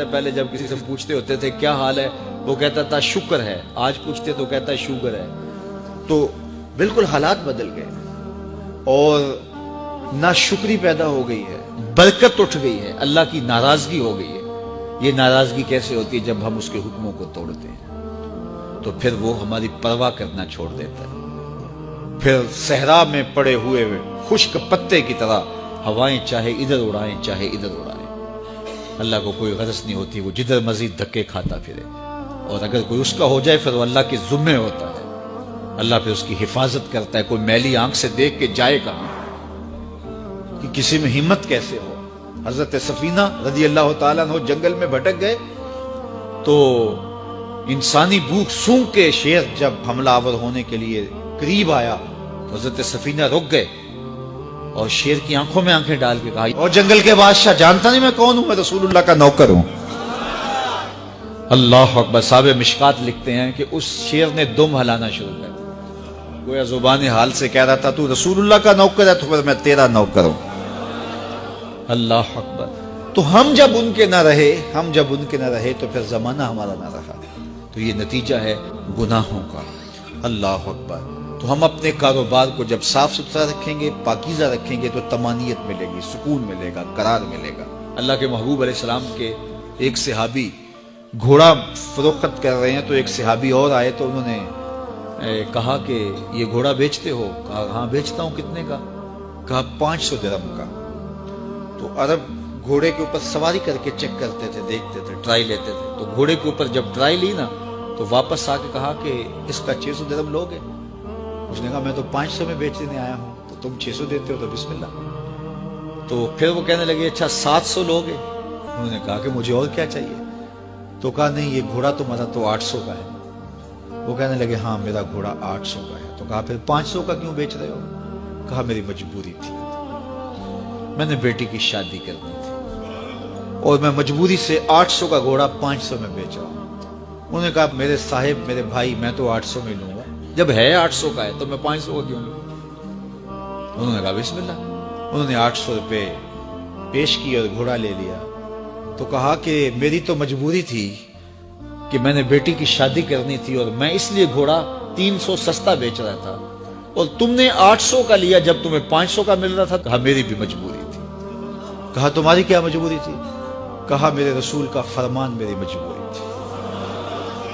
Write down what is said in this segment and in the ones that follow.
ہے پہلے جب کسی سے پوچھتے ہوتے تھے کیا حال ہے وہ کہتا تھا شکر ہے، آج پوچھتے تو کہتا ہے شوگر ہے. تو بالکل حالات بدل گئے اور ناشکری پیدا ہو گئی ہے، برکت اٹھ گئی ہے، اللہ کی ناراضگی ہو گئی ہے. یہ ناراضگی کیسے ہوتی ہے؟ جب ہم اس کے حکموں کو توڑتے ہیں تو پھر وہ ہماری پرواہ کرنا چھوڑ دیتا ہے. پھر صحرا میں پڑے ہوئے خشک پتے کی طرح ہوائیں چاہے ادھر اڑائیں چاہے ادھر اڑائیں، اللہ کو کوئی غرض نہیں ہوتی، وہ جدھر مزید دھکے کھاتا پھرے. اور اگر کوئی اس کا ہو جائے پھر وہ اللہ کے ذمے ہوتا ہے، اللہ پھر اس کی حفاظت کرتا ہے. کوئی میلی آنکھ سے دیکھ کے جائے کہاں کہ کسی میں ہمت کیسے ہو. حضرت سفینہ رضی اللہ تعالیٰ عنہ جنگل میں بھٹک گئے تو انسانی بھوک سونگ کے شیر جب حملہ آور ہونے کے لیے قریب آیا تو حضرت سفینہ رک گئے اور شیر کی آنکھوں میں آنکھیں ڈال کے کہا، اور جنگل کے بادشاہ جانتا نہیں میں کون ہوں؟ میں رسول اللہ کا نوکر ہوں. اللہ اکبر. صاحب مشکات لکھتے ہیں کہ اس شیر نے دم ہلانا شروع کر دیا، گویا زبان حال سے کہہ رہا تھا تو رسول اللہ کا نوکر ہے تو پھر میں تیرا نوکر ہوں. اللہ اکبر. تو ہم جب ان کے نہ رہے تو پھر زمانہ ہمارا نہ رہا، تو یہ نتیجہ ہے گناہوں کا. اللہ اکبر. تو ہم اپنے کاروبار کو جب صاف ستھرا رکھیں گے، پاکیزہ رکھیں گے تو طمانینت ملے گی، سکون ملے گا، قرار ملے گا. اللہ کے محبوب علیہ السلام کے ایک صحابی گھوڑا فروخت کر رہے ہیں تو ایک صحابی اور آئے تو انہوں نے کہا کہ یہ گھوڑا بیچتے ہو؟ کہا ہاں بیچتا ہوں. کتنے کا؟ کہا 500 درہم کا. تو عرب گھوڑے کے اوپر سواری کر کے چیک کرتے تھے، دیکھتے تھے، ٹرائی لیتے تھے. تو گھوڑے کے اوپر جب ٹرائی لی نا تو واپس آ کے کہا کہ اس کا 600 درہم لوگے؟ اس نے کہا میں تو 500 میں بیچنے آیا ہوں، تو تم 600 دیتے ہو تو بسم اللہ. تو پھر وہ کہنے لگے اچھا 700 لوگے؟ انہوں نے کہا کہ مجھے اور کیا چاہیے. تو کہا نہیں یہ گھوڑا تمہارا تو 800 کا ہے. وہ کہنے لگے ہاں میرا گھوڑا 800 کا ہے. تو کہا پھر 500 کا کیوں بیچ رہے ہو؟ کہا میری مجبوری تھی، میں نے بیٹی کی شادی کرنی تھی اور میں مجبوری سے 800 کا گھوڑا 500 میں بیچ رہا ہوں. انہوں نے کہا میرے صاحب میرے بھائی میں تو 800 میں لوں گا، جب ہے 800 کا ہے تو میں 500 کا کیوں لوں؟ انہوں نے کہا بسم اللہ. انہوں نے 800 روپے پیش کی اور گھوڑا لے لیا. تو کہا کہ میری تو مجبوری تھی کہ میں نے بیٹی کی شادی کرنی تھی اور میں اس لیے گھوڑا 300 سستا بیچ رہا تھا، اور تم نے 800 کا لیا جب تمہیں 500 کا مل رہا تھا. کہا میری بھی مجبوری تھی. کہا تمہاری کیا مجبوری تھی؟ کہا میرے رسول کا فرمان میری مجبوری تھی.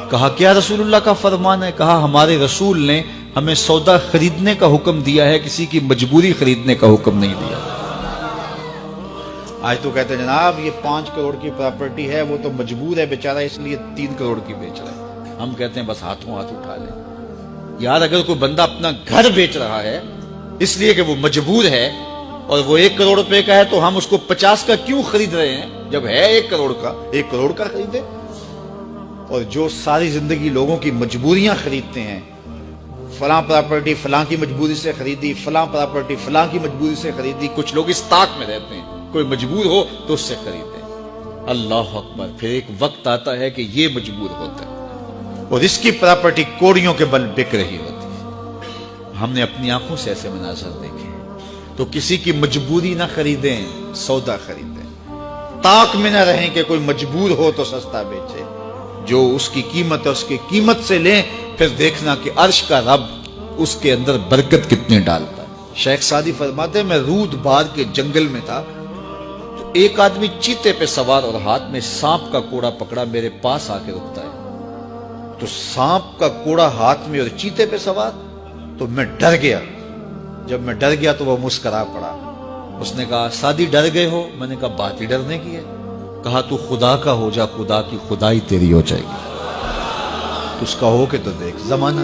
کہا کیا رسول اللہ کا فرمان ہے؟ کہا ہمارے رسول نے ہمیں سودا خریدنے کا حکم دیا ہے، کسی کی مجبوری خریدنے کا حکم نہیں دیا. آج تو کہتے ہیں جناب یہ 5 کروڑ کی پراپرٹی ہے، وہ تو مجبور ہے بیچارہ اس لیے 3 کروڑ کی بیچ رہا ہے. ہم کہتے ہیں بس ہاتھوں ہاتھ اٹھا لیں. یار اگر کوئی بندہ اپنا گھر بیچ رہا ہے اس لیے کہ وہ مجبور ہے اور وہ 1 کروڑ روپے کا ہے تو ہم اس کو 50 کا کیوں خرید رہے ہیں؟ جب ہے 1 کروڑ کا 1 کروڑ کا خریدے. اور جو ساری زندگی لوگوں کی مجبوریاں خریدتے ہیں، فلاں پراپرٹی فلاں کی مجبوری سے خریدی، فلاں پراپرٹی فلاں کی مجبوری سے خریدی. کچھ لوگ اس طاق میں رہتے ہیں کوئی مجبور ہو تو اس سے خریدیں. اللہ اکبر. پھر ایک وقت آتا ہے کہ یہ مجبور ہوتا ہے اور اس کی پراپرٹی کوڑیوں کے بل بک رہی ہوتی ہے. ہم نے اپنی آنکھوں سے ایسے مناظر دیکھے. تو کسی کی مجبوری نہ خریدیں، سودا خریدیں. طاق میں نہ رہیں کہ کوئی مجبور ہو تو سستا بیچے. جو اس کی قیمت ہے اس کی قیمت سے لیں، پھر دیکھنا کہ عرش کا رب اس کے اندر برکت کتنے ڈالتا ہے. شیخ سعدی فرماتے ہیں میں رود بار کے جنگل میں تھا تو ایک آدمی چیتے پہ سوار اور ہاتھ میں سانپ کا کوڑا پکڑا میرے پاس آ کے رکتا ہے. تو سانپ کا کوڑا ہاتھ میں اور چیتے پہ سوار، تو میں ڈر گیا. جب میں ڈر گیا تو وہ مسکرا پڑا. اس نے کہا سعدی ڈر گئے ہو؟ میں نے کہا بات ہی ڈرنے کی ہے. کہا تو خدا کا ہو جا، خدا کی خدائی تیری ہو جائے گی. تو اس کا ہو کے تو دیکھ زمانہ